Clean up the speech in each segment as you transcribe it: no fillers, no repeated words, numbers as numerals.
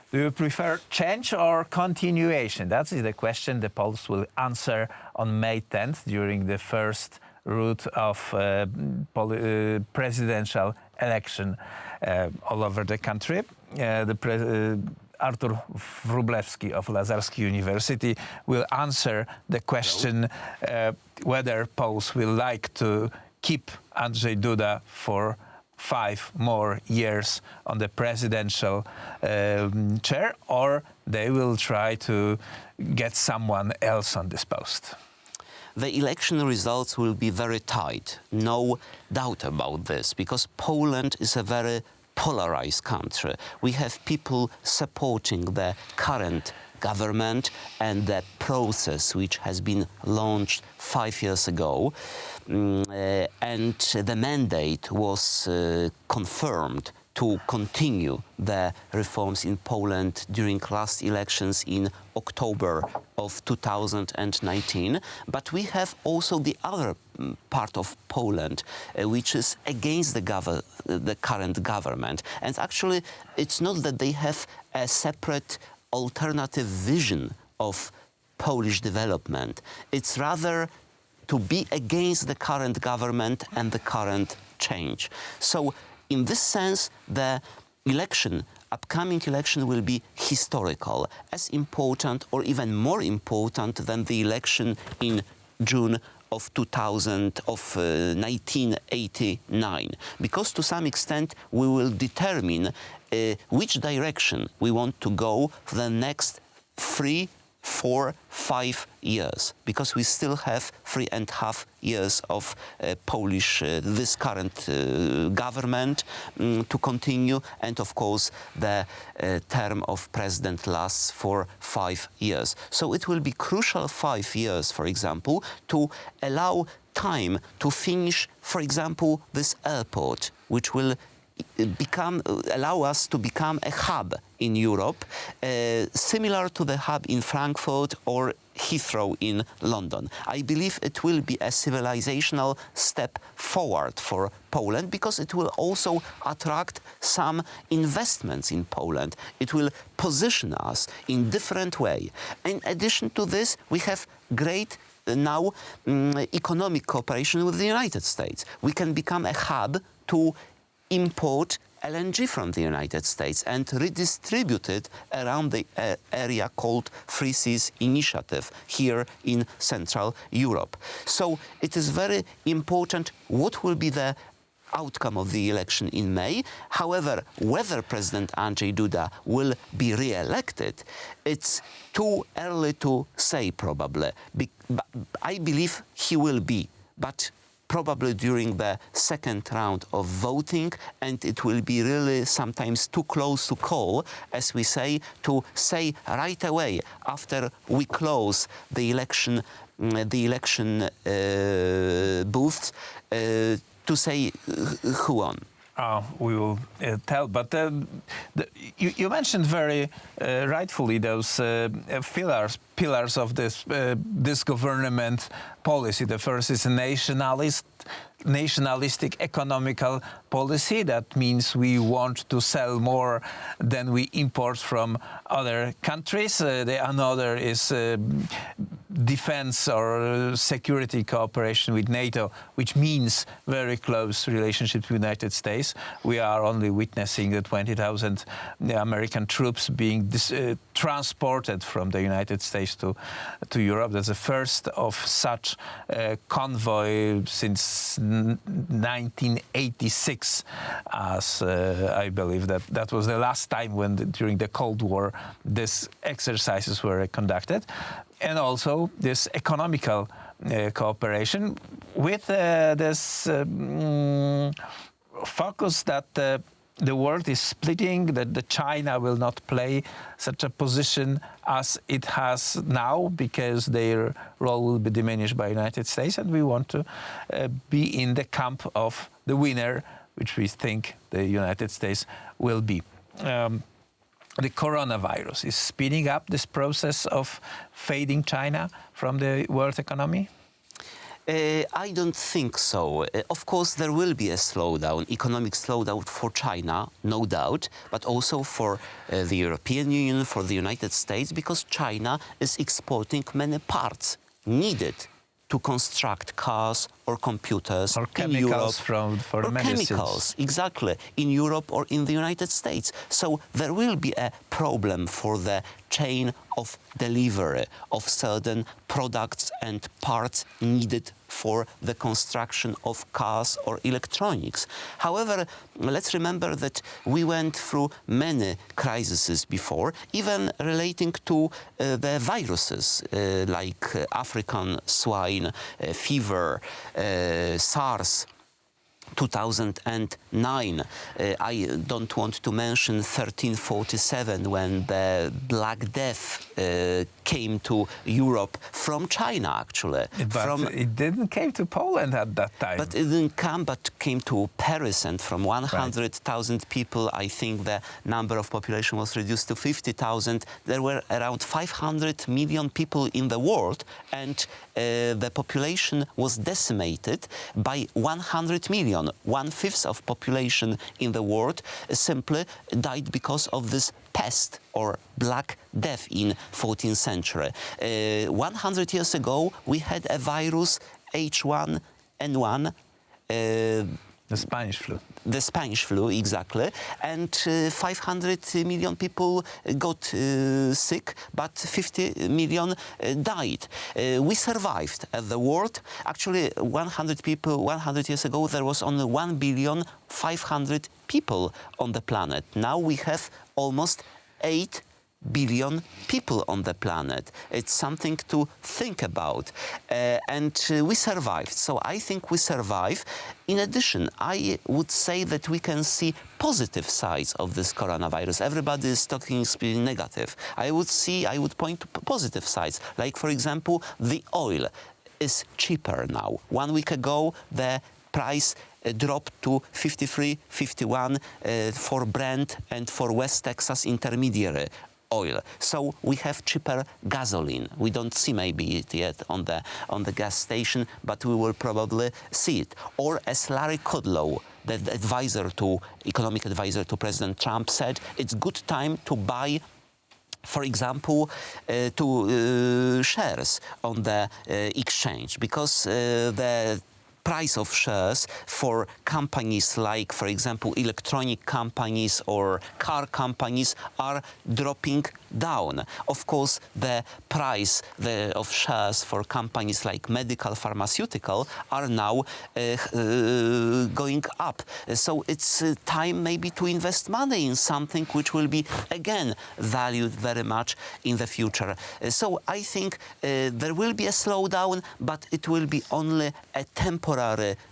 Do you prefer change or continuation? That is the question the Poles will answer on May 10th during the first round of presidential election all over the country. Artur Wróblewski of Lazarski University will answer the question whether Poles will like to keep Andrzej Duda for 5 more years on the presidential chair, or they will try to get someone else on this post. The election results will be very tight, no doubt about this, because Poland is a very polarized country. We have people supporting the current government and the process which has been launched 5 years ago. And the mandate was confirmed to continue the reforms in Poland during last elections in October of 2019. But we have also the other part of Poland, which is against the current government. And actually, it's not that they have a separate alternative vision of Polish development. It's rather to be against the current government and the current change. So in this sense, the upcoming election will be historical, as important or even more important than the election in June of 1989, because to some extent we will determine which direction we want to go for the next 3, 4, 5 years, because we still have 3.5 years of this current government to continue, and of course the term of President lasts for 5 years. So it will be crucial 5 years, for example, to allow time to finish, for example, this airport, which will allow us to become a hub in Europe, similar to the hub in Frankfurt or Heathrow in London. I believe it will be a civilizational step forward for Poland, because it will also attract some investments in Poland. It will position us in different way. In addition to this, we have great now economic cooperation with the United States. We can become a hub to import LNG from the United States and redistribute it around the area called Free Seas Initiative here in Central Europe. So it is very important what will be the outcome of the election in May. However, whether President Andrzej Duda will be re-elected, it's too early to say probably. I believe he will be, but probably during the second round of voting, and it will be really sometimes too close to call, as we say, to say right away after we close the election booths, to say who won. We will tell, but you mentioned very rightfully those pillars of this government policy. The first is a nationalistic economical policy. That means we want to sell more than we import from other countries. Another is defense or security cooperation with NATO, which means very close relationships with the United States. We are only witnessing the 20,000 American troops being transported from the United States to Europe. That's the first of such convoy since 1986, as I believe that was the last time when during the Cold War these exercises were conducted. And also this economical cooperation with this focus that the world is splitting, that China will not play such a position as it has now, because their role will be diminished by the United States, and we want to be in the camp of the winner, which we think the United States will be. The coronavirus is speeding up this process of fading China from the world economy? I don't think so. Of course, there will be a slowdown, economic slowdown for China, no doubt, but also for the European Union, for the United States, because China is exporting many parts needed to construct cars or computers or in Europe. For or medicines. chemicals, exactly, in Europe or in the United States. So there will be a problem for the chain of delivery of certain products and parts needed for the construction of cars or electronics. However, let's remember that we went through many crises before, even relating to the viruses like African swine fever, SARS, 2009. I don't want to mention 1347 when the Black Death came to Europe from China, actually. But it didn't came to Poland at that time. But it didn't come, but came to Paris, and from 100,000 people, I think the number of population was reduced to 50,000. There were around 500 million people in the world, and the population was decimated by 100 million. 1/5 of population in the world simply died because of this pest or Black Death in 14th century. 100 years ago, we had a virus, H1N1, the Spanish flu. The Spanish flu, exactly. And 500 million people got sick, but 50 million died. We survived as the world. Actually, 100 years ago, there was only 1,500,000,000 people on the planet. Now we have almost 8 billion people on the planet. It's something to think about. And we survived. So I think we survive. In addition, I would say that we can see positive sides of this coronavirus. Everybody is talking negative. I would point to positive sides. Like, for example, the oil is cheaper now. 1 week ago, the price dropped to 53, 51 for Brent and for West Texas Intermediary oil. So we have cheaper gasoline. We don't see maybe it yet on the gas station, but we will probably see it. Or as Larry Kudlow, the economic advisor to President Trump, said, it's good time to buy, for example, shares on the exchange, because the price of shares for companies like, for example, electronic companies or car companies are dropping down. Of course, the price of shares for companies like medical, pharmaceutical are now going up. So it's time maybe to invest money in something which will be, again, valued very much in the future. So I think there will be a slowdown, but it will be only a temporary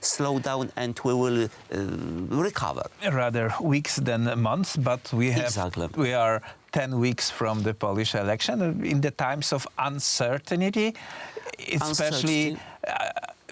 slowdown, and we will recover. Rather weeks than months, but we are 10 weeks from the Polish election. In the times of uncertainty, especially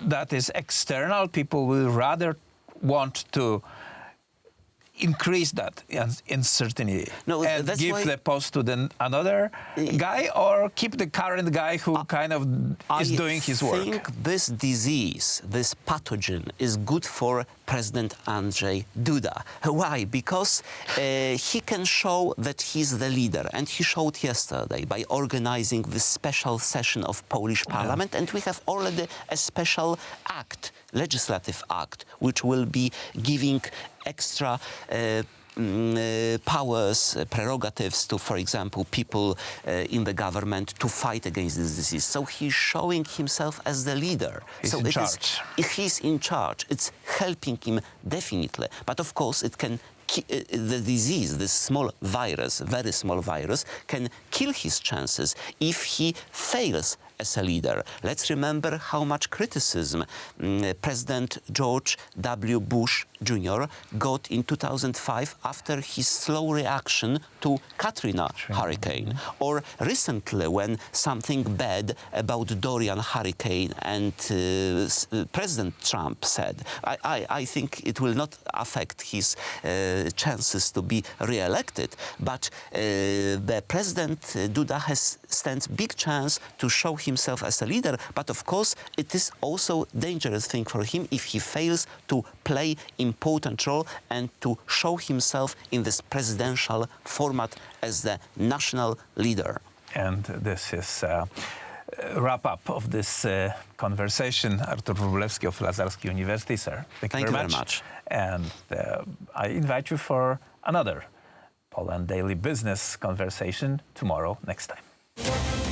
that is external, people will rather want to increase that uncertainty and give the post to another guy, or keep the current guy who is doing his work? I think this disease, this pathogen, is good for President Andrzej Duda. Why? Because he can show that he's the leader, and he showed yesterday by organizing this special session of Polish Parliament, and we have already a special act, legislative act, which will be giving extra powers, prerogatives to, for example, people in the government to fight against this disease. So he's showing himself as the leader. He's in charge. He's in charge. It's helping him definitely. But of course, it can the disease, this small virus, very small virus, can kill his chances if he fails as a leader. Let's remember how much criticism President George W. Bush Jr. got in 2005 after his slow reaction to Katrina hurricane. Or recently, when something bad about Dorian hurricane, and President Trump said, I think it will not affect his chances to be re-elected, but the President Duda stands big chance to show himself as a leader, but of course it is also dangerous thing for him if he fails to play important role and to show himself in this presidential format as the national leader. And this is wrap up of this conversation. Artur Wróblewski of Lazarski University, sir. Thank you very much. And I invite you for another Poland Daily Business conversation tomorrow, next time.